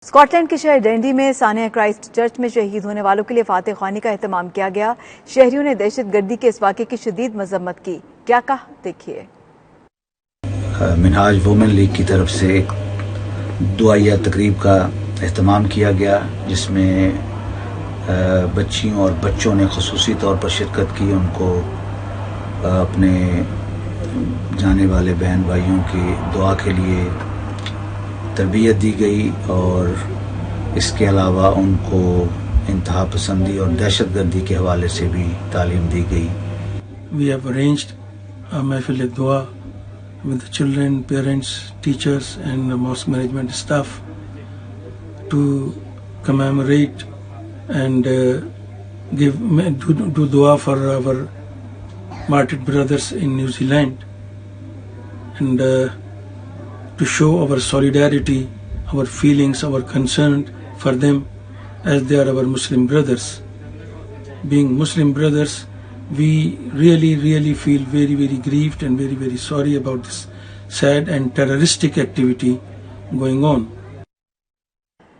Scotland के शहर डंडी में सानिया क्राइस्ट चर्च में शहीद होने वालों के लिए फातह ख्वानी का एहतमाम किया गया। शहरियों ने दहशतगर्दी के इस वाक़े की शदीद मजम्मत की। क्या कहा, देखिए। मिनहाज वुमेन लीग की तरफ से एक दुआया तकरीब का एहतमाम किया गया, जिसमें बच्चियों और बच्चों ने खसूसी तौर पर शिरकत की। उनको अपने जाने वाले बहन भाइयों की दुआ के लिए तरबियत दी गई और इसके अलावा उनको इंतहा पसंदी और दहशतगर्दी के हवाले से भी तालीम दी गई। We have arranged a महफिल दुआ with the children, parents, teachers and the mosque management staff to commemorate and do dua for our martyred brothers in New Zealand and to show our solidarity, our feelings, our concern for them as they are our Muslim brothers. Being Muslim brothers, we really feel very grieved and very sorry about this sad and terroristic activity going on.